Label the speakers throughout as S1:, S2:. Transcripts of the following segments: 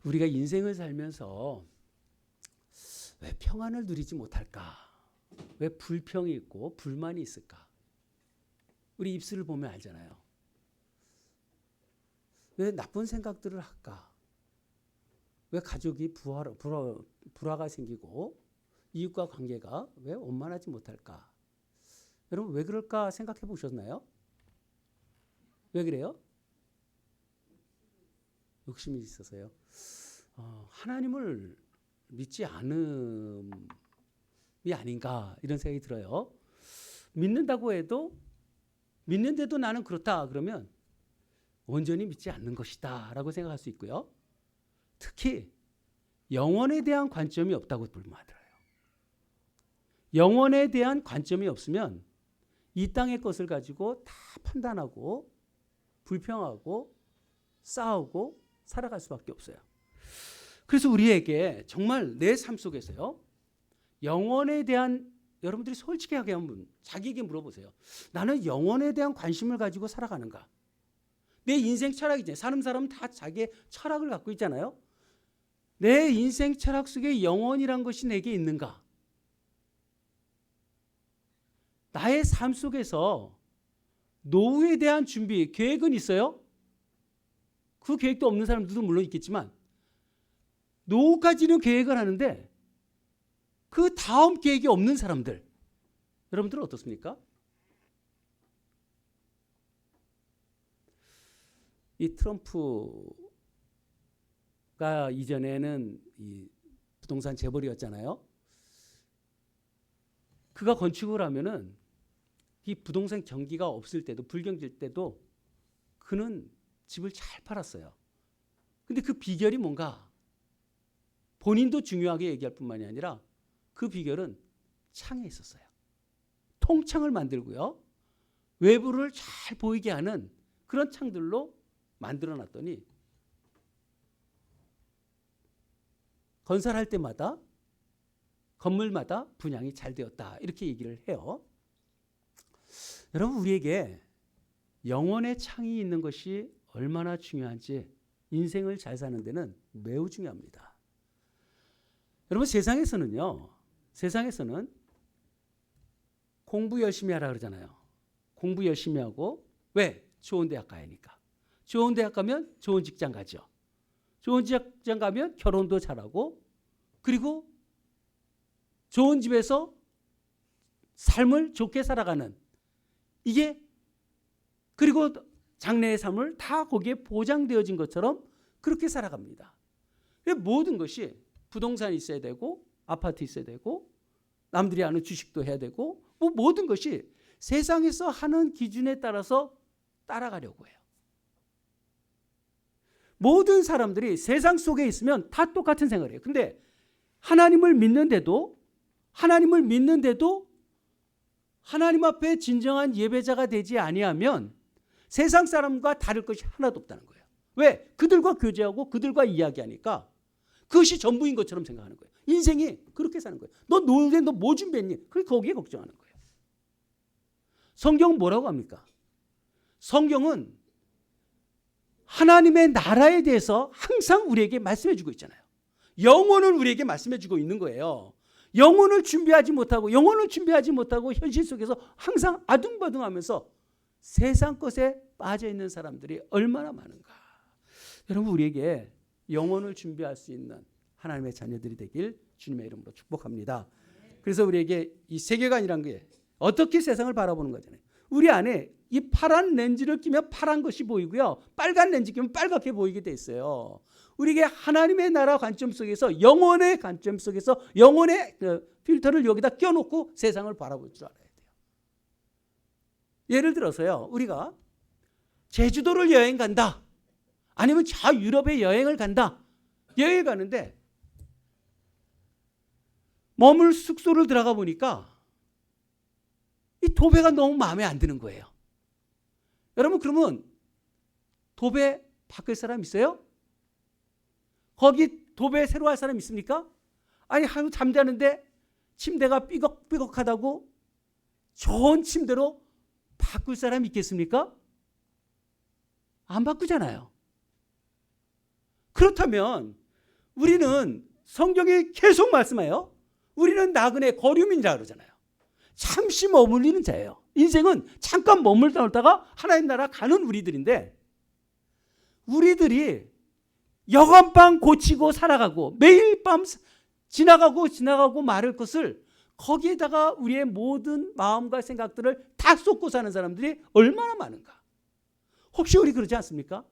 S1: 우리가 인생을 살면서 왜 평안을 누리지 못할까? 왜 불평이 있고 불만이 있을까? 우리 입술을 보면 알잖아요. 왜 나쁜 생각들을 할까? 왜 가족이 불화가 생기고 이웃과 관계가 왜 원만하지 못할까? 여러분 왜 그럴까 생각해 보셨나요? 왜 그래요? 욕심이 있어서요. 하나님을 믿지 않음이 아닌가 이런 생각이 들어요. 믿는다고 해도 믿는데도 나는 그렇다 그러면 온전히 믿지 않는 것이다 라고 생각할 수 있고요. 특히 영혼에 대한 관점이 없다고 불만들어요. 영혼에 대한 관점이 없으면 이 땅의 것을 가지고 다 판단하고 불평하고 싸우고 살아갈 수밖에 없어요. 그래서 우리에게 정말 내 삶 속에서요. 영혼에 대한 여러분들이 솔직하게 한번 자기에게 물어보세요. 나는 영혼에 대한 관심을 가지고 살아가는가? 내 인생 철학이잖아요. 사는 사람은 다 자기의 철학을 갖고 있잖아요. 내 인생 철학 속에 영혼이란 것이 내게 있는가? 나의 삶 속에서 노후에 대한 준비, 계획은 있어요? 그 계획도 없는 사람들도 물론 있겠지만 노후까지는 계획을 하는데 그 다음 계획이 없는 사람들, 여러분들은 어떻습니까? 이 트럼프가 이전에는 이 부동산 재벌이었잖아요. 그가 건축을 하면은 이 부동산 경기가 없을 때도 불경질 때도 그는 집을 잘 팔았어요. 근데 그 비결이 뭔가? 본인도 중요하게 얘기할 뿐만이 아니라 그 비결은 창에 있었어요. 통창을 만들고요. 외부를 잘 보이게 하는 그런 창들로 만들어 놨더니 건설할 때마다 건물마다 분양이 잘 되었다. 이렇게 얘기를 해요. 여러분 우리에게 영혼의 창이 있는 것이 얼마나 중요한지 인생을 잘 사는 데는 매우 중요합니다. 여러분 세상에서는 공부 열심히 하라 그러잖아요. 공부 열심히 하고 왜? 좋은 대학 가야니까. 좋은 대학 가면 좋은 직장 가죠. 좋은 직장 가면 결혼도 잘하고 그리고 좋은 집에서 삶을 좋게 살아가는 이게 그리고 장래의 삶을 다 거기에 보장되어진 것처럼 그렇게 살아갑니다. 모든 것이 부동산이 있어야 되고 아파트 있어야 되고 남들이 아는 주식도 해야 되고 모든 것이 세상에서 하는 기준에 따라서 따라가려고 해요. 모든 사람들이 세상 속에 있으면 다 똑같은 생각을 해요. 근데 하나님을 믿는데도 하나님 앞에 진정한 예배자가 되지 아니하면 세상 사람과 다를 것이 하나도 없다는 거예요. 왜? 그들과 교제하고 그들과 이야기하니까 그것이 전부인 것처럼 생각하는 거예요. 인생이 그렇게 사는 거예요. 너 노후에 너 뭐 준비했니? 그게 거기에 걱정하는 거예요. 성경은 뭐라고 합니까? 성경은 하나님의 나라에 대해서 항상 우리에게 말씀해 주고 있잖아요. 영혼을 우리에게 말씀해 주고 있는 거예요. 영혼을 준비하지 못하고 현실 속에서 항상 아둥바둥하면서 세상 것에 빠져 있는 사람들이 얼마나 많은가. 여러분 우리에게 영혼을 준비할 수 있는 하나님의 자녀들이 되길 주님의 이름으로 축복합니다. 그래서 우리에게 이 세계관이란 게 어떻게 세상을 바라보는 거잖아요. 우리 안에 이 파란 렌즈를 끼면 파란 것이 보이고요. 빨간 렌즈 끼면 빨갛게 보이게 돼 있어요. 우리에게 하나님의 나라 관점 속에서 영혼의 관점 속에서 영혼의 필터를 여기다 껴놓고 세상을 바라볼 줄 알아야 돼요. 예를 들어서요. 우리가 제주도를 여행 간다. 아니면 저 유럽에 여행을 간다. 여행 가는데 머물 숙소를 들어가 보니까 이 도배가 너무 마음에 안 드는 거예요. 여러분 그러면 도배 바꿀 사람 있어요? 거기 도배 새로 할 사람 있습니까? 아니 하루 잠자는데 침대가 삐걱삐걱하다고 좋은 침대로 바꿀 사람 있겠습니까? 안 바꾸잖아요. 그렇다면 우리는 성경에 계속 말씀해요. 우리는 나그네 거류민 자 그러잖아요. 잠시 머물리는 자예요. 인생은 잠깐 머물다가 하나님 나라 가는 우리들인데, 우리들이 여간밤 고치고 살아가고 매일 밤 지나가고 말할 것을 거기에다가 우리의 모든 마음과 생각들을 다 쏟고 사는 사람들이 얼마나 많은가. 혹시 우리 그러지 않습니까?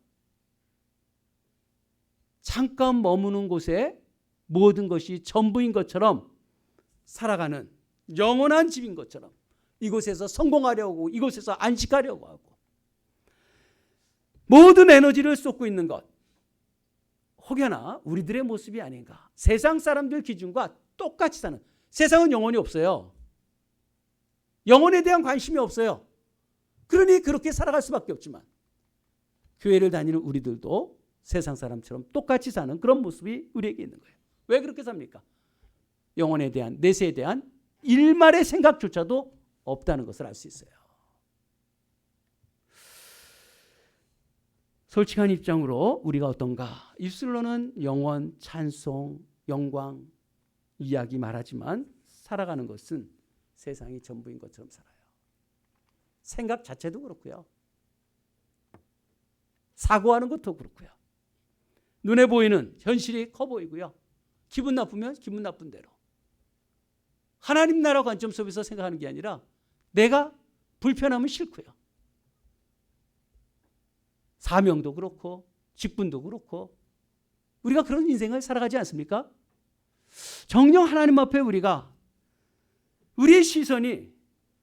S1: 잠깐 머무는 곳에 모든 것이 전부인 것처럼 살아가는, 영원한 집인 것처럼 이곳에서 성공하려고, 이곳에서 안식하려고 하고 모든 에너지를 쏟고 있는 것, 혹여나 우리들의 모습이 아닌가. 세상 사람들 기준과 똑같이 사는, 세상은 영혼이 없어요. 영혼에 대한 관심이 없어요. 그러니 그렇게 살아갈 수밖에 없지만, 교회를 다니는 우리들도 세상 사람처럼 똑같이 사는 그런 모습이 우리에게 있는 거예요. 왜 그렇게 삽니까? 영혼에 대한, 내세에 대한 일말의 생각조차도 없다는 것을 알 수 있어요. 솔직한 입장으로 우리가 어떤가? 입술로는 영원, 찬송, 영광, 이야기 말하지만 살아가는 것은 세상이 전부인 것처럼 살아요. 생각 자체도 그렇고요. 사고하는 것도 그렇고요. 눈에 보이는 현실이 커 보이고요. 기분 나쁘면 기분 나쁜 대로. 하나님 나라 관점 속에서 생각하는 게 아니라 내가 불편하면 싫고요. 사명도 그렇고 직분도 그렇고 우리가 그런 인생을 살아가지 않습니까? 정녕 하나님 앞에 우리가 우리의 시선이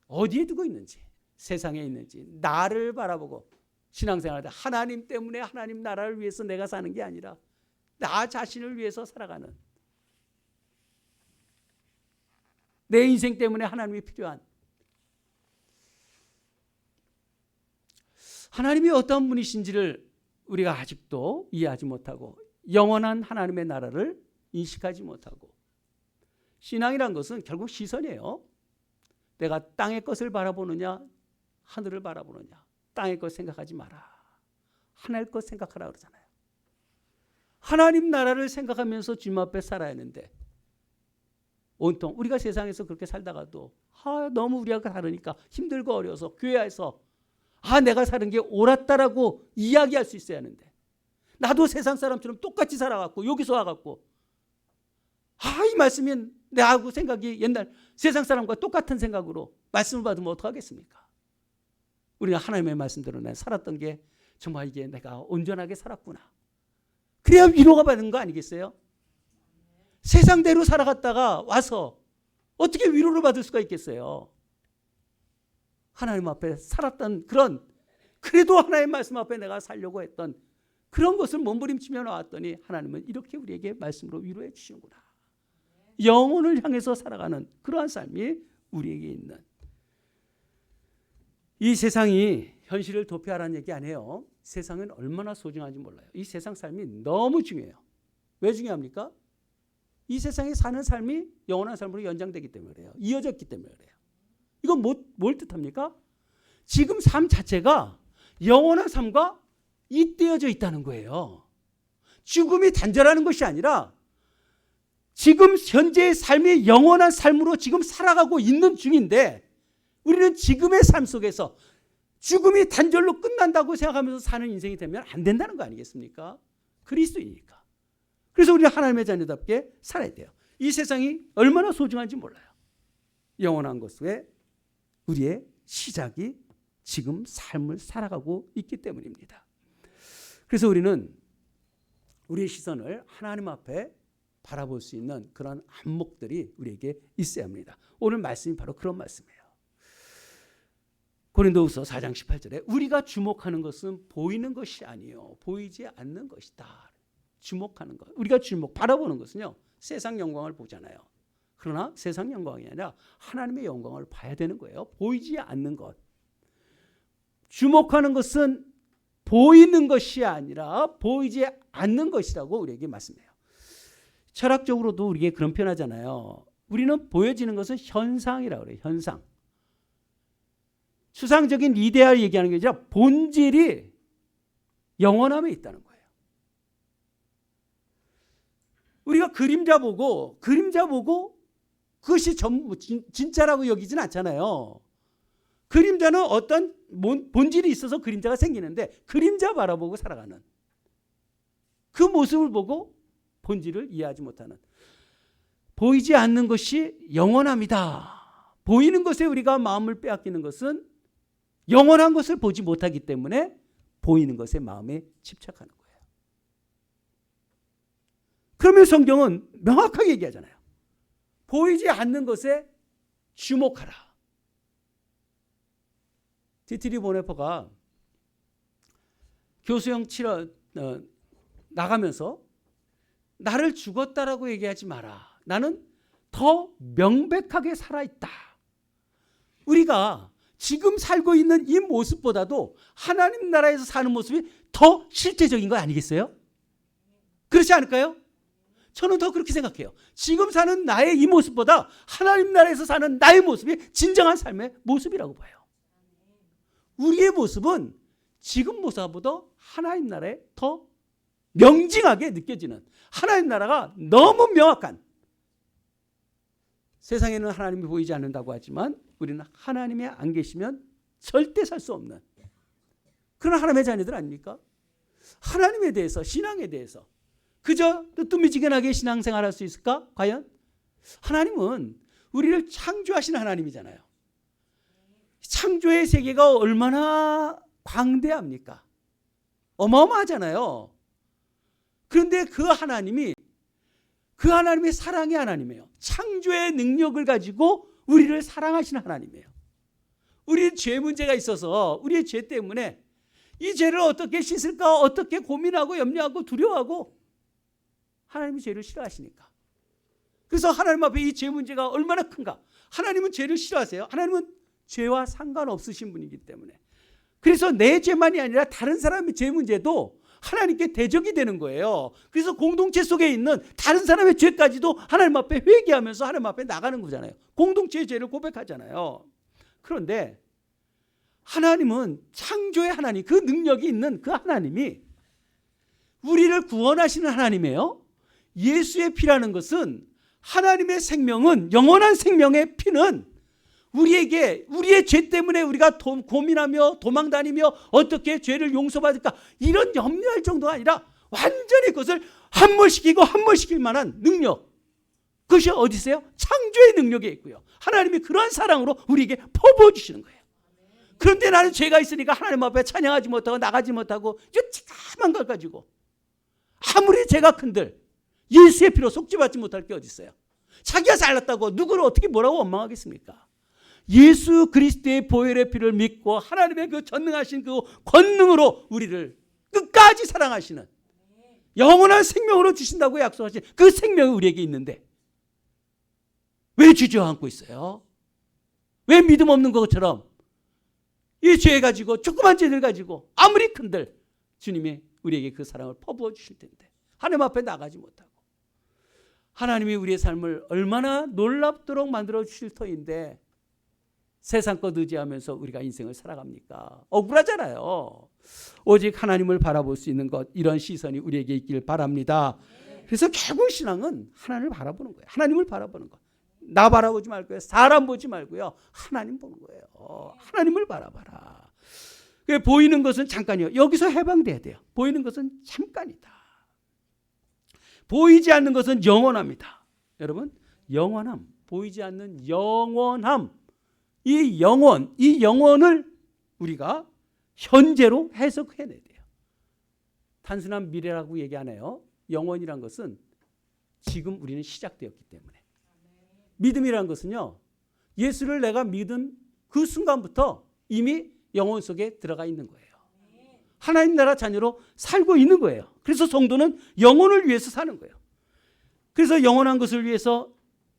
S1: 어디에 두고 있는지, 세상에 있는지 나를 바라보고 신앙생활할 때 하나님 때문에 하나님 나라를 위해서 내가 사는 게 아니라 나 자신을 위해서 살아가는, 내 인생 때문에 하나님이 필요한, 하나님이 어떤 분이신지를 우리가 아직도 이해하지 못하고 영원한 하나님의 나라를 인식하지 못하고, 신앙이란 것은 결국 시선이에요. 내가 땅의 것을 바라보느냐 하늘을 바라보느냐. 땅의 것 생각하지 마라. 하나의 것 생각하라 그러잖아요. 하나님 나라를 생각하면서 주님 앞에 살아야 하는데 온통 우리가 세상에서 그렇게 살다가도 너무 우리가 다르니까 힘들고 어려워서 교회에서 내가 사는 게 옳았다라고 이야기할 수 있어야 하는데, 나도 세상 사람처럼 똑같이 살아갖고 여기서 와갖고 이 말씀이 내하고 생각이 옛날 세상 사람과 똑같은 생각으로 말씀을 받으면 어떡하겠습니까? 우리가 하나님의 말씀대로 내가 살았던 게 정말 이게 내가 온전하게 살았구나. 그래야 위로가 받는 거 아니겠어요? 세상대로 살아갔다가 와서 어떻게 위로를 받을 수가 있겠어요? 하나님 앞에 살았던 그런, 그래도 하나님의 말씀 앞에 내가 살려고 했던 그런 것을 몸부림치며 나왔더니 하나님은 이렇게 우리에게 말씀으로 위로해 주시는구나. 영혼을 향해서 살아가는 그러한 삶이 우리에게 있는, 이 세상이 현실을 도피하라는 얘기 안 해요. 세상은 얼마나 소중한지 몰라요. 이 세상 삶이 너무 중요해요. 왜 중요합니까? 이 세상에 사는 삶이 영원한 삶으로 연장되기 때문에 그래요. 이어졌기 때문에 그래요. 이건 뭘 뜻합니까? 지금 삶 자체가 영원한 삶과 잇대어져 있다는 거예요. 죽음이 단절하는 것이 아니라 지금 현재의 삶이 영원한 삶으로 지금 살아가고 있는 중인데, 우리는 지금의 삶 속에서 죽음이 단절로 끝난다고 생각하면서 사는 인생이 되면 안 된다는 거 아니겠습니까? 그리스도이니까. 그래서 우리가 하나님의 자녀답게 살아야 돼요. 이 세상이 얼마나 소중한지 몰라요. 영원한 것에 우리의 시작이 지금 삶을 살아가고 있기 때문입니다. 그래서 우리는 우리의 시선을 하나님 앞에 바라볼 수 있는 그런 안목들이 우리에게 있어야 합니다. 오늘 말씀이 바로 그런 말씀이에요. 고린도후서 4장 18절에 우리가 주목하는 것은 보이는 것이 아니요 보이지 않는 것이다. 주목하는 것, 우리가 바라보는 것은요 세상 영광을 보잖아요. 그러나 세상 영광이 아니라 하나님의 영광을 봐야 되는 거예요. 보이지 않는 것. 주목하는 것은 보이는 것이 아니라 보이지 않는 것이라고 우리에게 말씀해요. 철학적으로도 우리에게 그런 표현하잖아요. 우리는 보여지는 것은 현상이라고 그래요. 현상. 추상적인 이데아를 얘기하는 게 아니라 본질이 영원함에 있다는 거예요. 우리가 그림자 보고 그것이 전부 진짜라고 여기진 않잖아요. 그림자는 어떤 본질이 있어서 그림자가 생기는데 그림자 바라보고 살아가는 그 모습을 보고 본질을 이해하지 못하는, 보이지 않는 것이 영원합니다. 보이는 것에 우리가 마음을 빼앗기는 것은 영원한 것을 보지 못하기 때문에 보이는 것에 마음에 집착하는 거예요. 그러면 성경은 명확하게 얘기하잖아요. 보이지 않는 것에 주목하라. 디트리 보네퍼가 교수형 치러 나가면서 나를 죽었다라고 얘기하지 마라. 나는 더 명백하게 살아있다. 우리가 지금 살고 있는 이 모습보다도 하나님 나라에서 사는 모습이 더 실제적인 거 아니겠어요? 그렇지 않을까요? 저는 더 그렇게 생각해요. 지금 사는 나의 이 모습보다 하나님 나라에서 사는 나의 모습이 진정한 삶의 모습이라고 봐요. 우리의 모습은 지금 모습보다 하나님 나라에 더 명징하게 느껴지는, 하나님 나라가 너무 명확한, 세상에는 하나님이 보이지 않는다고 하지만 우리는 하나님이 안 계시면 절대 살 수 없는 그런 하나님의 자녀들 아닙니까? 하나님에 대해서, 신앙에 대해서 그저 뜨뜻미지근하게 신앙생활할 수 있을까? 과연? 하나님은 우리를 창조하신 하나님이잖아요. 창조의 세계가 얼마나 광대합니까? 어마어마하잖아요. 그런데 그 하나님이 사랑의 하나님이에요. 창조의 능력을 가지고 우리를 사랑하시는 하나님이에요. 우리 죄 문제가 있어서 우리의 죄 때문에 이 죄를 어떻게 씻을까 어떻게 고민하고 염려하고 두려워하고, 하나님이 죄를 싫어하시니까. 그래서 하나님 앞에 이 죄 문제가 얼마나 큰가. 하나님은 죄를 싫어하세요. 하나님은 죄와 상관없으신 분이기 때문에. 그래서 내 죄만이 아니라 다른 사람의 죄 문제도 하나님께 대적이 되는 거예요. 그래서 공동체 속에 있는 다른 사람의 죄까지도 하나님 앞에 회개하면서 하나님 앞에 나가는 거잖아요. 공동체의 죄를 고백하잖아요. 그런데 하나님은 창조의 하나님, 그 능력이 있는 그 하나님이 우리를 구원하시는 하나님이에요. 예수의 피라는 것은, 하나님의 생명은, 영원한 생명의 피는 우리에게 우리의 죄 때문에 우리가 고민하며 도망다니며 어떻게 죄를 용서받을까 이런 염려할 정도가 아니라 완전히 그것을 함몰시킬 만한 능력, 그것이 어디 있어요? 창조의 능력에 있고요. 하나님이 그러한 사랑으로 우리에게 퍼부어 주시는 거예요. 그런데 나는 죄가 있으니까 하나님 앞에 찬양하지 못하고 나가지 못하고 이 참한 걸 가지고 아무리 죄가 큰들 예수의 피로 속죄받지 못할 게 어디 있어요? 자기가 잘났다고 누구를 어떻게 뭐라고 원망하겠습니까? 예수 그리스도의 보혈의 피를 믿고 하나님의 그 전능하신 그 권능으로 우리를 끝까지 사랑하시는, 영원한 생명으로 주신다고 약속하신 그 생명이 우리에게 있는데 왜 주저앉고 있어요? 왜 믿음 없는 것처럼 이 죄 가지고, 조그만 죄들 가지고 아무리 큰들 주님이 우리에게 그 사랑을 퍼부어 주실 텐데 하나님 앞에 나가지 못하고, 하나님이 우리의 삶을 얼마나 놀랍도록 만들어 주실 터인데 세상 것 의지하면서 우리가 인생을 살아갑니까? 억울하잖아요. 오직 하나님을 바라볼 수 있는 것, 이런 시선이 우리에게 있길 바랍니다. 그래서 결국 신앙은 하나님을 바라보는 거예요. 하나님을 바라보는 거. 나 바라보지 말고요. 사람 보지 말고요. 하나님 보는 거예요. 하나님을 바라봐라. 보이는 것은 잠깐이요. 여기서 해방돼야 돼요. 보이는 것은 잠깐이다. 보이지 않는 것은 영원합니다. 여러분, 영원함, 보이지 않는 영원함, 이 영원을 우리가 현재로 해석해내야 돼요. 단순한 미래라고 얘기 안 해요. 영원이란 것은 지금 우리는 시작되었기 때문에. 믿음이란 것은요, 예수를 내가 믿은 그 순간부터 이미 영혼 속에 들어가 있는 거예요. 하나님 나라 자녀로 살고 있는 거예요. 그래서 성도는 영혼을 위해서 사는 거예요. 그래서 영원한 것을 위해서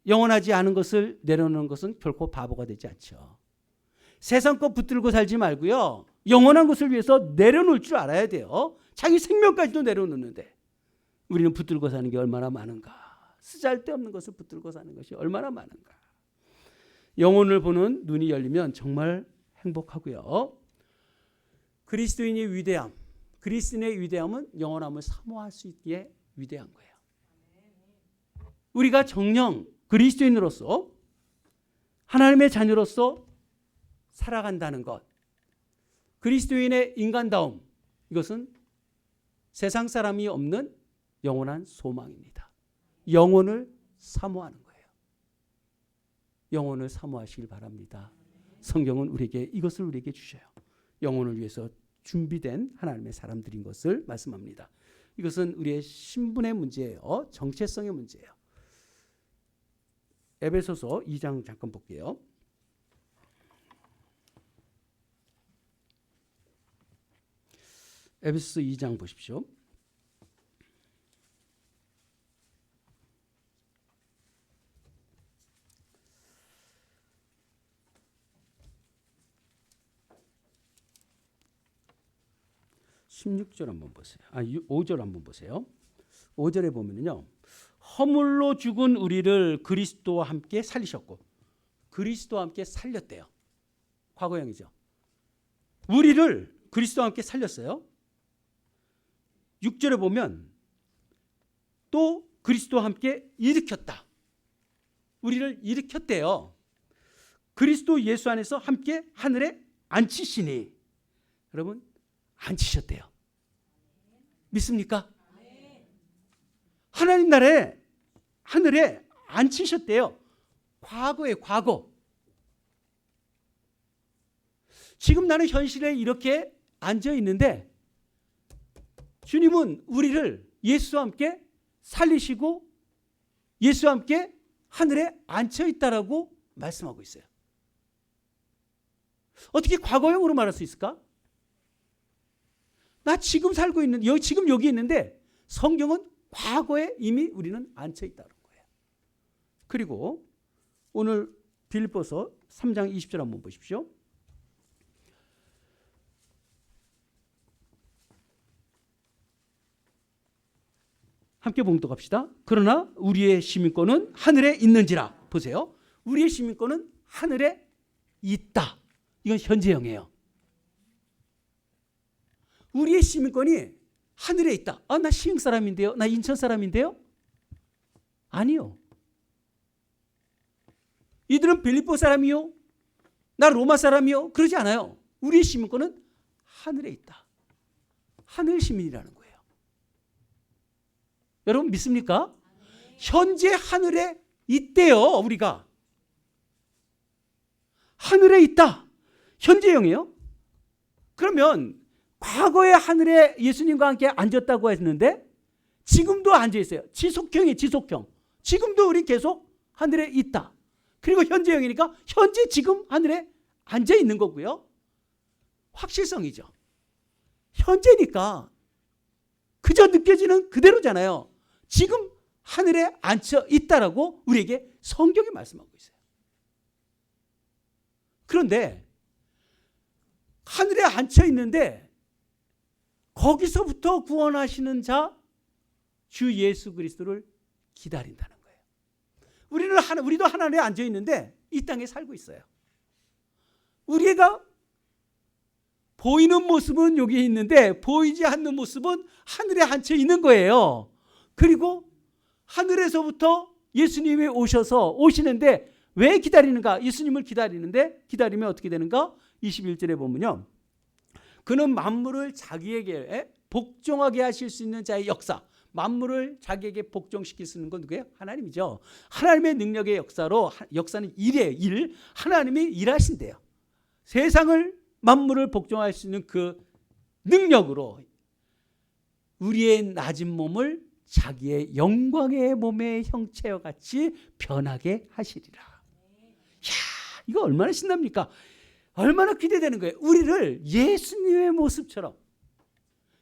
S1: 영원하지 않은 것을 내려놓는 것은 결코 바보가 되지 않죠. 세상 것 붙들고 살지 말고요. 영원한 것을 위해서 내려놓을 줄 알아야 돼요. 자기 생명까지도 내려놓는데 우리는 붙들고 사는 게 얼마나 많은가. 쓰잘데없는 것을 붙들고 사는 것이 얼마나 많은가. 영혼을 보는 눈이 열리면 정말 행복하고요. 그리스도인의 위대함, 그리스도인의 위대함은 영원함을 사모할 수 있기에 위대한 거예요. 우리가 정령 그리스도인으로서 하나님의 자녀로서 살아간다는 것, 그리스도인의 인간다움, 이것은 세상 사람이 없는 영원한 소망입니다. 영혼을 사모하는 거예요. 영혼을 사모하시길 바랍니다. 성경은 우리에게 이것을 우리에게 주셔요. 영혼을 위해서 준비된 하나님의 사람들인 것을 말씀합니다. 이것은 우리의 신분의 문제예요. 정체성의 문제예요. 에베소서 2장 잠깐 볼게요. 에베소서 2장 보십시오. (16절) 한번 보세요. 5절 한번 보세요. 5절에 보면요, 허물로 죽은 우리를 그리스도와 함께 살리셨고, 그리스도와 함께 살렸대요. 과거형이죠. 우리를 그리스도와 함께 살렸어요. 6절에 보면 또 그리스도와 함께 일으켰다. 우리를 일으켰대요. 그리스도 예수 안에서 함께 하늘에 앉히시니, 여러분 앉히셨대요. 믿습니까? 하나님 나라에 하늘에 앉히셨대요. 과거의 과거. 지금 나는 현실에 이렇게 앉아 있는데 주님은 우리를 예수와 함께 살리시고 예수와 함께 하늘에 앉혀 있다라고 말씀하고 있어요. 어떻게 과거형으로 말할 수 있을까? 나 지금 살고 있는, 지금 여기 있는데 성경은 과거에 이미 우리는 앉혀 있다는 거예요. 그리고 오늘 빌립보서 3장 20절 한번 보십시오. 함께 봉독합시다. 그러나 우리의 시민권은 하늘에 있는지라. 보세요. 우리의 시민권은 하늘에 있다. 이건 현재형이에요. 우리의 시민권이 하늘에 있다. 나 시흥 사람인데요. 나 인천 사람인데요. 아니요. 이들은 빌립보 사람이요. 나 로마 사람이요. 그러지 않아요. 우리의 시민권은 하늘에 있다. 하늘 시민이라는 거예요. 여러분 믿습니까? 현재 하늘에 있대요. 우리가. 하늘에 있다. 현재형이에요. 그러면 과거에 하늘에 예수님과 함께 앉았다고 했는데 지금도 앉아 있어요. 지속형이 지속형. 지금도 우리 계속 하늘에 있다. 그리고 현재형이니까 현재 지금 하늘에 앉아 있는 거고요. 확실성이죠. 현재니까 그저 느껴지는 그대로잖아요. 지금 하늘에 앉혀 있다라고 우리에게 성경이 말씀하고 있어요. 그런데 하늘에 앉혀 있는데 거기서부터 구원하시는 자 주 예수 그리스도를 기다린다는 거예요. 우리도 하늘에 앉아 있는데 이 땅에 살고 있어요. 우리가 보이는 모습은 여기 있는데 보이지 않는 모습은 하늘에 앉혀 있는 거예요. 그리고 하늘에서부터 예수님이 오시는데 왜 기다리는가? 예수님을 기다리면 어떻게 되는가? 21절에 보면요. 그는 만물을 자기에게 복종하게 하실 수 있는 자의 역사, 만물을 자기에게 복종시킬 수 있는 건 누구예요? 하나님이죠. 하나님의 능력의 역사는 일이에요. 일. 하나님이 일하신대요. 세상을 만물을 복종할 수 있는 그 능력으로 우리의 낮은 몸을 자기의 영광의 몸의 형체와 같이 변하게 하시리라. 이야, 이거 얼마나 신납니까? 얼마나 기대되는 거예요. 우리를 예수님의 모습처럼,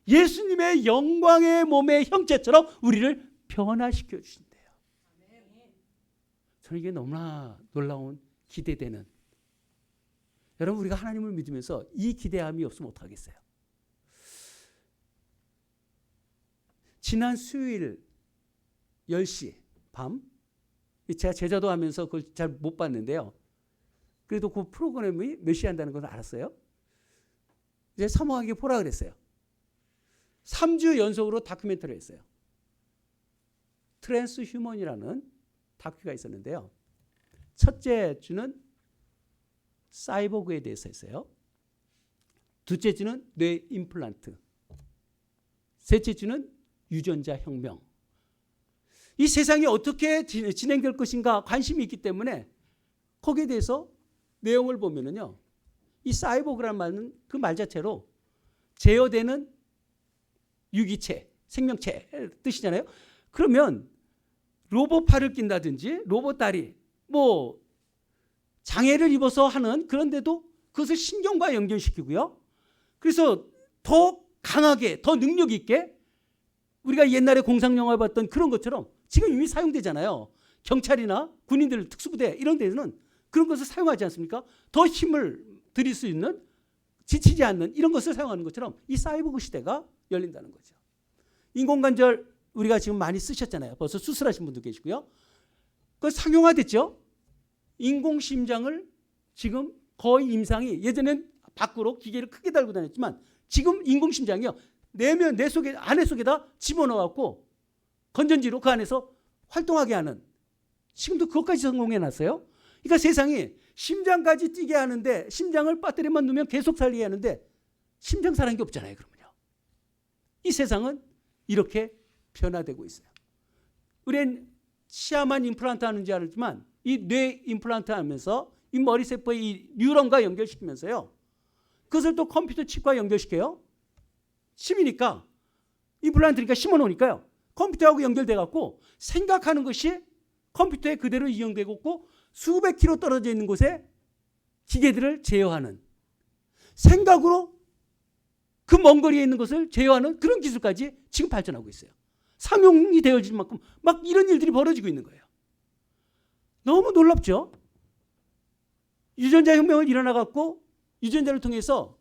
S1: 예수님의 영광의 몸의 형체처럼 우리를 변화시켜 주신대요. 저는 이게 너무나 놀라운, 기대되는. 여러분, 우리가 하나님을 믿으면서 이 기대함이 없으면 어떡하겠어요? 지난 수요일 10시 밤, 제가 제자도 하면서 그걸 잘 못 봤는데요. 그래도 그 프로그램이 몇 시에 한다는 걸 알았어요. 이제 사모하게 보라 그랬어요. 3주 연속으로 다큐멘터리를 했어요. 트랜스 휴먼이라는 다큐가 있었는데요. 첫째 주는 사이보그에 대해서 했어요. 둘째 주는 뇌 임플란트. 셋째 주는 유전자 혁명. 이 세상이 어떻게 진행될 것인가 관심이 있기 때문에 거기에 대해서 내용을 보면은요. 이 사이보그라는 말은 그 말 자체로 제어되는 유기체, 생명체 뜻이잖아요. 그러면 로봇 팔을 낀다든지 로봇 다리, 뭐 장애를 입어서 하는 그런데도 그것을 신경과 연결시키고요. 그래서 더 강하게, 더 능력 있게 우리가 옛날에 공상영화 봤던 그런 것처럼 지금 이미 사용되잖아요. 경찰이나 군인들, 특수부대 이런 데서는 그런 것을 사용하지 않습니까? 더 힘을 들일 수 있는, 지치지 않는 이런 것을 사용하는 것처럼 이 사이보그 시대가 열린다는 거죠. 인공관절 우리가 지금 많이 쓰셨잖아요. 벌써 수술하신 분도 계시고요. 그거 상용화됐죠. 인공심장을 지금 거의 임상이, 예전엔 밖으로 기계를 크게 달고 다녔지만 지금 인공심장이요. 내면 내 속에, 안에 속에다 집어넣어갖고 건전지로 그 안에서 활동하게 하는, 지금도 그것까지 성공해놨어요. 그러니까 세상이 심장까지 뛰게 하는데, 심장을 배터리만 넣으면 계속 살리게 하는데 심장 사는 게 없잖아요. 그러면요. 이 세상은 이렇게 변화되고 있어요. 우리는 치아만 임플란트 하는지 알지만 이 뇌 임플란트 하면서 이 머리세포의 이 뉴런과 연결시키면서요. 그것을 또 컴퓨터 칩과 연결시켜요. 칩이니까, 임플란트니까 심어놓으니까요. 컴퓨터하고 연결돼 갖고 생각하는 것이 컴퓨터에 그대로 이용되고 있고 수백 킬로 떨어져 있는 곳에 기계들을 제어하는, 생각으로 그 먼 거리에 있는 것을 제어하는 그런 기술까지 지금 발전하고 있어요. 상용이 되어질 만큼 막 이런 일들이 벌어지고 있는 거예요. 너무 놀랍죠? 유전자 혁명을 일어나갖고 유전자를 통해서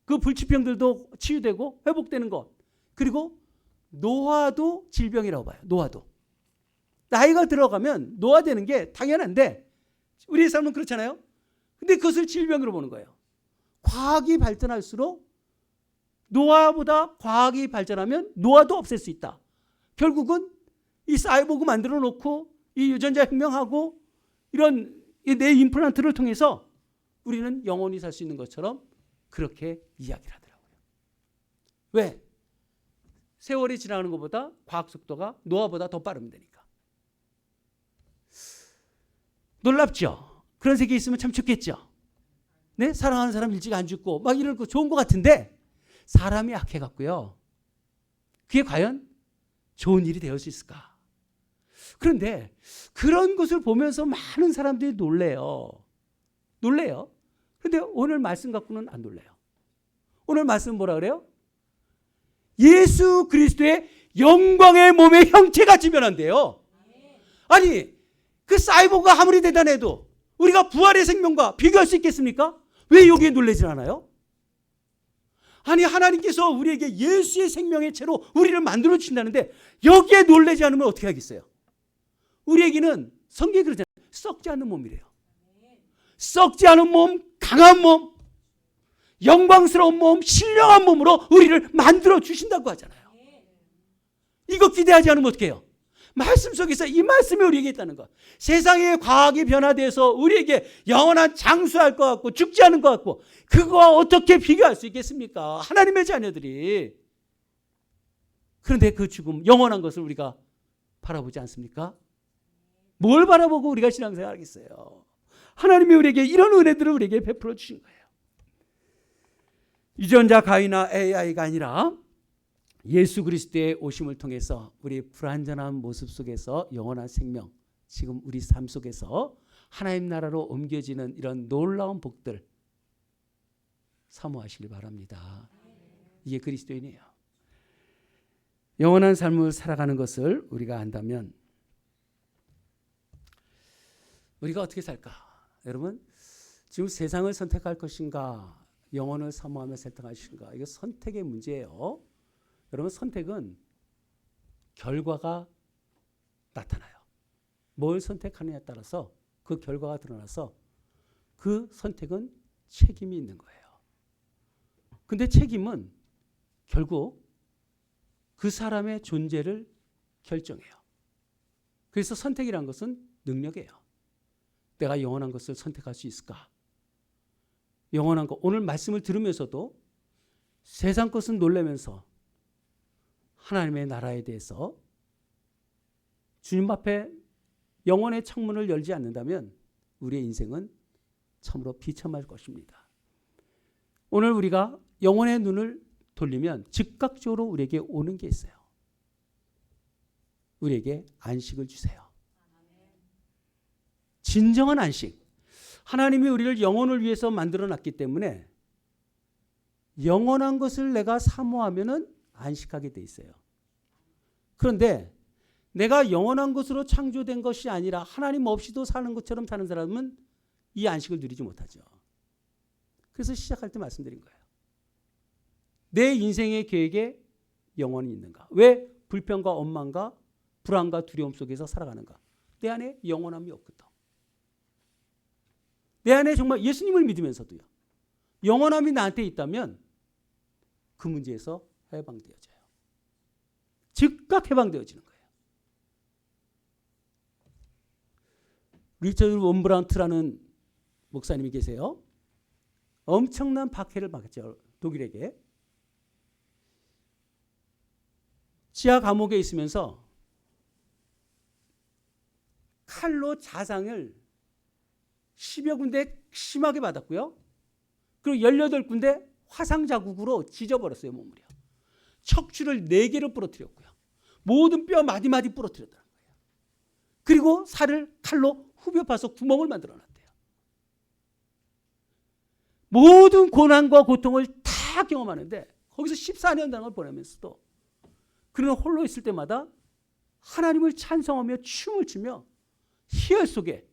S1: 그 불치병들도 치유되고 회복되는 것, 그리고 노화도 질병이라고 봐요. 노화도. 나이가 들어가면 노화되는 게 당연한데 우리의 삶은 그렇잖아요. 근데 그것을 질병으로 보는 거예요. 과학이 발전할수록 노화보다 과학이 발전하면 노화도 없앨 수 있다. 결국은 이 사이보그 만들어 놓고 이 유전자 혁명하고 이런 내 임플란트를 통해서 우리는 영원히 살 수 있는 것처럼 그렇게 이야기를 하더라고요. 왜? 세월이 지나가는 것보다 과학 속도가 노화보다 더 빠르면 되니까. 놀랍죠? 그런 세계에 있으면 참 좋겠죠? 네? 사랑하는 사람 일찍 안 죽고 막 이런 거 좋은 것 같은데 사람이 약해갖고요. 그게 과연 좋은 일이 될 수 있을까? 그런데 그런 것을 보면서 많은 사람들이 놀래요. 그런데 오늘 말씀 갖고는 안 놀래요. 오늘 말씀은 뭐라 그래요? 예수 그리스도의 영광의 몸의 형체같이 변한대요. 아니, 그 사이보그가 아무리 대단해도 우리가 부활의 생명과 비교할 수 있겠습니까? 왜 여기에 놀라지 않아요? 아니, 하나님께서 우리에게 예수의 생명의 채로 우리를 만들어 주신다는데 여기에 놀라지 않으면 어떻게 하겠어요? 우리에게는 성경이 그러잖아요. 썩지 않는 몸이래요. 썩지 않은 몸, 강한 몸, 영광스러운 몸, 신령한 몸으로 우리를 만들어 주신다고 하잖아요. 이거 기대하지 않으면 어떻게 해요? 말씀 속에서 이 말씀이 우리에게 있다는 것. 세상의 과학이 변화돼서 우리에게 영원한 장수할 것 같고 죽지 않은 것 같고 그거와 어떻게 비교할 수 있겠습니까? 하나님의 자녀들이. 그런데 그 죽음, 영원한 것을 우리가 바라보지 않습니까? 뭘 바라보고 우리가 신앙생활 하겠어요? 하나님이 우리에게 이런 은혜들을 우리에게 베풀어 주신 거예요. 유전자 가위나 AI가 아니라 예수 그리스도의 오심을 통해서 우리 불완전한 모습 속에서 영원한 생명, 지금 우리 삶 속에서 하나님 나라로 옮겨지는 이런 놀라운 복들 사모하시길 바랍니다. 이게 그리스도인이에요. 영원한 삶을 살아가는 것을 우리가 안다면 우리가 어떻게 살까? 여러분, 지금 세상을 선택할 것인가? 영혼을 사모하며 선택할 것인가? 이거 선택의 문제예요. 여러분, 선택은 결과가 나타나요. 뭘 선택하느냐에 따라서 그 결과가 드러나서 그 선택은 책임이 있는 거예요. 근데 책임은 결국 그 사람의 존재를 결정해요. 그래서 선택이란 것은 능력이에요. 내가 영원한 것을 선택할 수 있을까? 영원한 것. 오늘 말씀을 들으면서도 세상 것은 놀라면서 하나님의 나라에 대해서 주님 앞에 영원의 창문을 열지 않는다면 우리의 인생은 참으로 비참할 것입니다. 오늘 우리가 영혼의 눈을 돌리면 즉각적으로 우리에게 오는 게 있어요. 우리에게 안식을 주세요. 진정한 안식. 하나님이 우리를 영혼을 위해서 만들어놨기 때문에 영원한 것을 내가 사모하면은 안식하게 돼 있어요. 그런데 내가 영원한 것으로 창조된 것이 아니라 하나님 없이도 사는 것처럼 사는 사람은 이 안식을 누리지 못하죠. 그래서 시작할 때 말씀드린 거예요. 내 인생의 계획에 영원이 있는가? 왜 불평과 원망과 불안과 두려움 속에서 살아가는가? 내 안에 영원함이 없거든. 내 안에 정말 예수님을 믿으면서도요. 영원함이 나한테 있다면 그 문제에서 해방되어져요. 즉각 해방되어지는 거예요. 리처드 원브란트라는 목사님이 계세요. 엄청난 박해를 받았죠. 독일에게. 지하 감옥에 있으면서 칼로 자상을 10여 군데 심하게 받았고요. 그리고 18군데 화상 자국으로 찢어버렸어요. 몸을요. 척추를 4개를 부러뜨렸고요. 모든 뼈 마디마디 부러뜨렸다는 거예요. 그리고 살을 칼로 후벼 파서 구멍을 만들어 놨대요. 모든 고난과 고통을 다 경험하는데 거기서 14년간을 보내면서도 그는 홀로 있을 때마다 하나님을 찬송하며 춤을 추며 희열 속에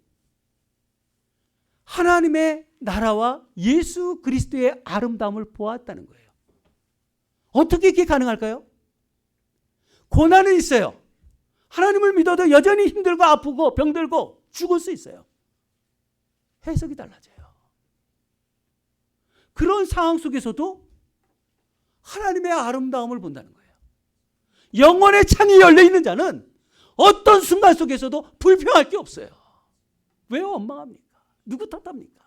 S1: 하나님의 나라와 예수 그리스도의 아름다움을 보았다는 거예요. 어떻게 이게 가능할까요? 고난은 있어요. 하나님을 믿어도 여전히 힘들고 아프고 병들고 죽을 수 있어요. 해석이 달라져요. 그런 상황 속에서도 하나님의 아름다움을 본다는 거예요. 영혼의 창이 열려있는 자는 어떤 순간 속에서도 불평할 게 없어요. 왜 원망합니까? 누구 탓합니까?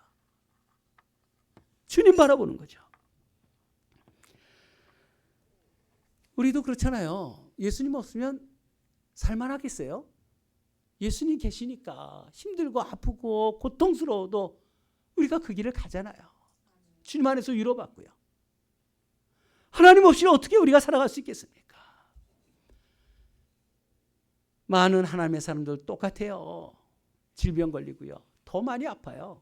S1: 주님 바라보는 거죠. 우리도 그렇잖아요. 예수님 없으면 살만하겠어요? 예수님 계시니까 힘들고 아프고 고통스러워도 우리가 그 길을 가잖아요. 주님 안에서 위로받고요. 하나님 없이 어떻게 우리가 살아갈 수 있겠습니까? 많은 하나님의 사람들 똑같아요. 질병 걸리고요. 더 많이 아파요.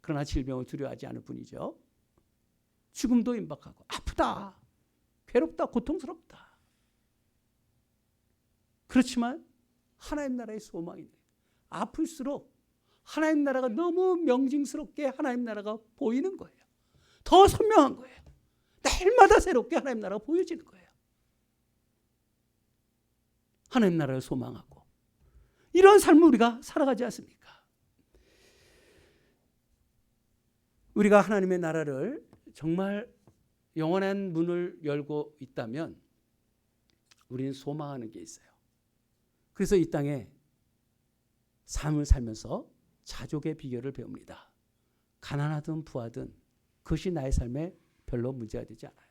S1: 그러나 질병을 두려워하지 않을 뿐이죠. 죽음도 임박하고 아프다, 괴롭다, 고통스럽다. 그렇지만 하나님 나라의 소망이 있네요. 아플수록 하나님 나라가 너무 명징스럽게 하나님 나라가 보이는 거예요. 더 선명한 거예요. 날마다 새롭게 하나님 나라가 보여지는 거예요. 하나님 나라를 소망하고 이런 삶을 우리가 살아가지 않습니까? 우리가 하나님의 나라를 정말 영원한 문을 열고 있다면 우리는 소망하는 게 있어요. 그래서 이 땅에 삶을 살면서 자족의 비결을 배웁니다. 가난하든 부하든 그것이 나의 삶에 별로 문제가 되지 않아요.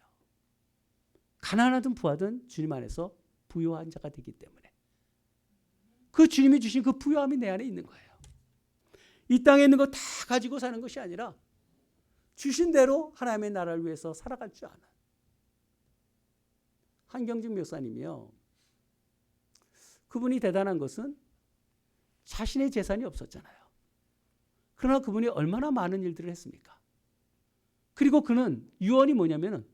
S1: 가난하든 부하든 주님 안에서 부유한 자가 되기 때문에 그 주님이 주신 그 부유함이 내 안에 있는 거예요. 이 땅에 있는 거 다 가지고 사는 것이 아니라 주신 대로 하나님의 나라를 위해서 살아갈 줄 아는 한경직 목사님이요. 그분이 대단한 것은 자신의 재산이 없었잖아요. 그러나 그분이 얼마나 많은 일들을 했습니까? 그리고 그는 유언이 뭐냐면은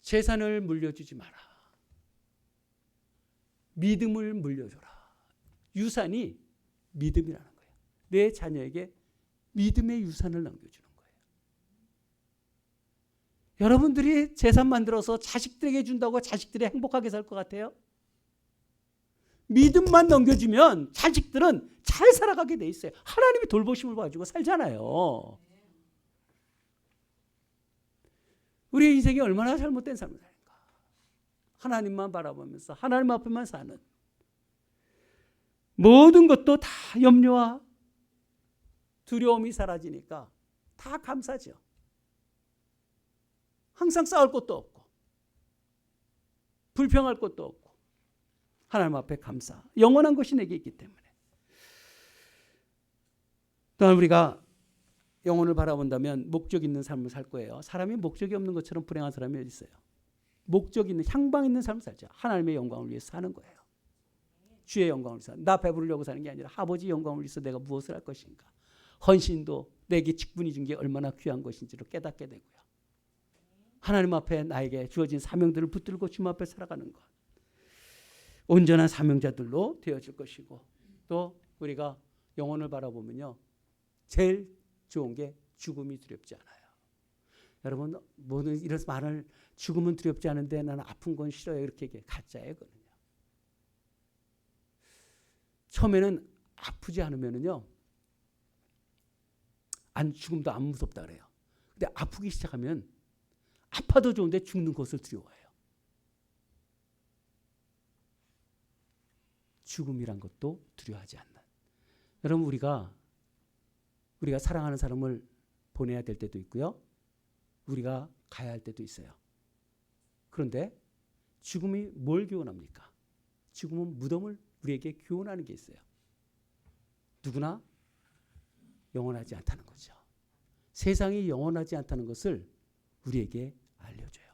S1: 재산을 물려주지 마라. 믿음을 물려줘라. 유산이 믿음이라는 거예요. 내 자녀에게 믿음의 유산을 남겨주는 거예요. 여러분들이 재산 만들어서 자식들에게 준다고 자식들이 행복하게 살 것 같아요? 믿음만 넘겨주면 자식들은 잘 살아가게 돼 있어요. 하나님이 돌보심을 가지고 살잖아요. 우리의 인생이 얼마나 잘못된 삶을 살까? 하나님만 바라보면서 하나님 앞에만 사는, 모든 것도 다 염려와 두려움이 사라지니까 다 감사죠. 항상 싸울 것도 없고 불평할 것도 없고 하나님 앞에 감사, 영원한 것이 내게 있기 때문에. 또한 우리가 영혼을 바라본다면 목적 있는 삶을 살 거예요. 사람이 목적이 없는 것처럼 불행한 사람이 어디 있어요? 목적 있는, 향방 있는 삶을 살죠. 하나님의 영광을 위해서 사는 거예요. 주의 영광을 위해서. 나 배부르려고 사는 게 아니라 아버지 영광을 위해서 내가 무엇을 할 것인가. 헌신도 내게 직분이 준 게 얼마나 귀한 것인지를 깨닫게 되고요. 하나님 앞에 나에게 주어진 사명들을 붙들고 주님 앞에 살아가는 것. 온전한 사명자들로 되어질 것이고, 또 우리가 영혼을 바라보면요, 제일 좋은 게 죽음이 두렵지 않아요. 여러분, 모든 이런 말을 죽음은 두렵지 않은데 나는 아픈 건 싫어요, 이렇게 얘기해. 가짜예요, 그거는요. 처음에는 아프지 않으면은요, 죽음도 안 무섭다 그래요. 근데 아프기 시작하면 아파도 좋은데 죽는 것을 두려워해요. 죽음이란 것도 두려워하지 않는. 여러분, 우리가 사랑하는 사람을 보내야 될 때도 있고요, 우리가 가야 할 때도 있어요. 그런데 죽음이 뭘 교훈합니까? 죽음은 무덤을 우리에게 교훈하는 게 있어요. 누구나 영원하지 않다는 거죠. 세상이 영원하지 않다는 것을 우리에게 알려줘요.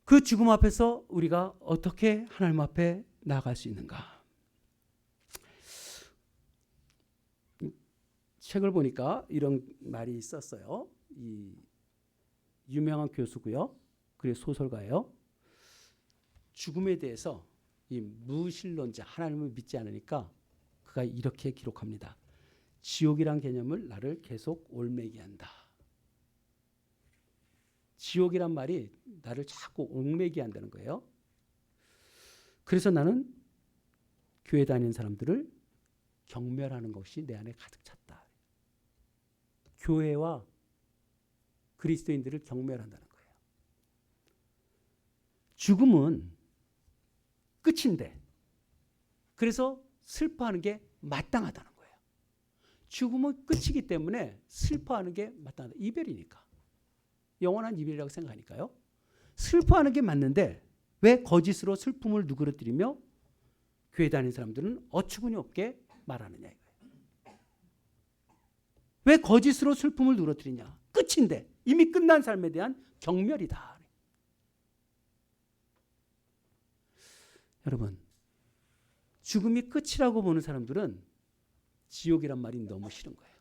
S1: 그 죽음 앞에서 우리가 어떻게 하나님 앞에 나아갈 수 있는가? 책을 보니까 이런 말이 있었어요. 이 유명한 교수고요, 그리고 소설가예요. 죽음에 대해서 이 무신론자, 하나님을 믿지 않으니까 그가 이렇게 기록합니다. 지옥이란 개념을 나를 계속 올매게 한다. 지옥이란 말이 나를 자꾸 얽매게 한다는 거예요. 그래서 나는 교회 다니는 사람들을 경멸하는 것이 내 안에 가득 찼다. 교회와 그리스도인들을 경멸한다는 거예요. 죽음은 끝인데, 그래서 슬퍼하는 게 마땅하다는 거예요. 죽음은 끝이기 때문에 슬퍼하는 게 마땅하다. 이별이니까. 영원한 이별이라고 생각하니까요. 슬퍼하는 게 맞는데 왜 거짓으로 슬픔을 누그러뜨리며 교회 다니는 사람들은 어처구니 없게 말하느냐 이거예요. 왜 거짓으로 슬픔을 누그러뜨리냐. 끝인데, 이미 끝난 삶에 대한 경멸이다. 여러분, 죽음이 끝이라고 보는 사람들은 지옥이란 말이 너무 싫은 거예요.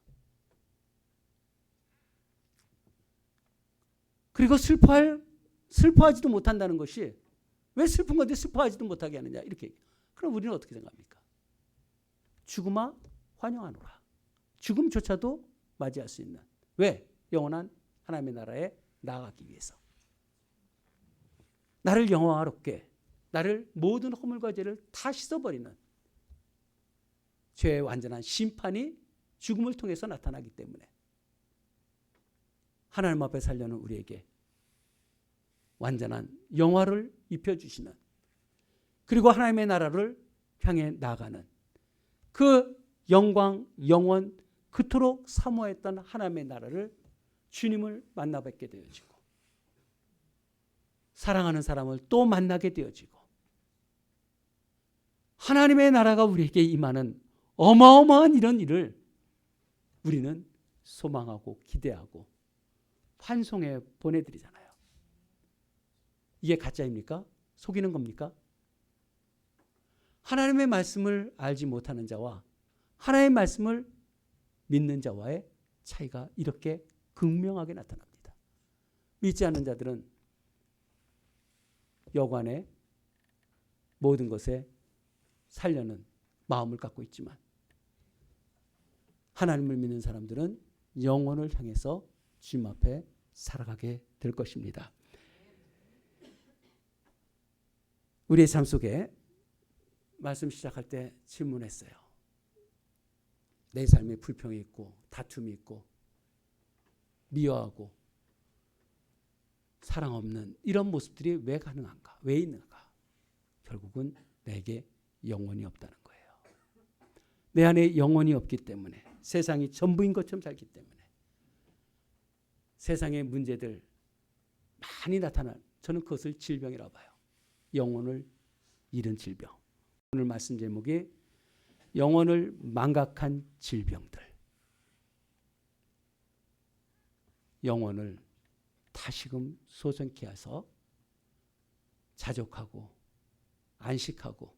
S1: 그리고 슬퍼하지도 못한다는 것이, 왜 슬픈 건데 슬퍼하지도 못하게 하느냐 이렇게. 그럼 우리는 어떻게 생각합니까? 죽음아 환영하노라. 죽음조차도 맞이할 수 있는. 왜? 영원한 하나님의 나라에 나아가기 위해서. 나를 영화롭게, 나를 모든 허물과 죄를 다 씻어버리는 죄의 완전한 심판이 죽음을 통해서 나타나기 때문에 하나님 앞에 살려는 우리에게 완전한 영화를 입혀주시는, 그리고 하나님의 나라를 향해 나아가는 그 영광, 영원, 그토록 사모했던 하나님의 나라를, 주님을 만나 뵙게 되어지고 사랑하는 사람을 또 만나게 되어지고 하나님의 나라가 우리에게 임하는 어마어마한 이런 일을 우리는 소망하고 기대하고 환송해 보내드리잖아요. 이게 가짜입니까? 속이는 겁니까? 하나님의 말씀을 알지 못하는 자와 하나님의 말씀을 믿는 자와의 차이가 이렇게 극명하게 나타납니다. 믿지 않는 자들은 여관의 모든 것에 살려는 마음을 갖고 있지만, 하나님을 믿는 사람들은 영혼을 향해서 주님 앞에 살아가게 될 것입니다. 우리의 삶 속에 말씀 시작할 때 질문했어요. 내 삶에 불평이 있고 다툼이 있고 미워하고 사랑 없는 이런 모습들이 왜 가능한가? 왜 있는가? 결국은 내게 영혼이 없다는 거예요. 내 안에 영혼이 없기 때문에 세상이 전부인 것처럼 살기 때문에 세상의 문제들 많이 나타난 저는 그것을 질병이라고 봐요. 영혼을 잃은 질병. 오늘 말씀 제목이 영혼을 망각한 질병들. 영혼을 다시금 소생케 해서 자족하고 안식하고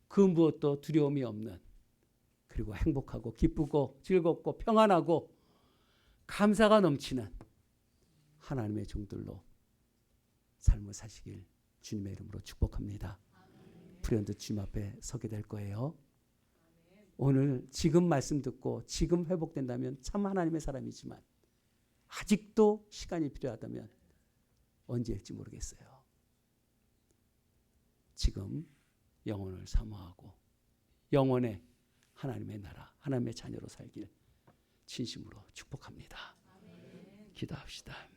S1: 그 무엇도 두려움이 없는 그리고 행복하고 기쁘고 즐겁고 평안하고 감사가 넘치는 하나님의 종들로 삶을 사시길 주님의 이름으로 축복합니다. 불현듯 주님 앞에 서게 될 거예요. 오늘 지금 말씀 듣고 지금 회복된다면 참 하나님의 사람이지만 아직도 시간이 필요하다면 언제일지 모르겠어요. 지금 영혼을 사모하고 영혼의 하나님의 나라, 하나님의 자녀로 살길 진심으로 축복합니다. 기도합시다.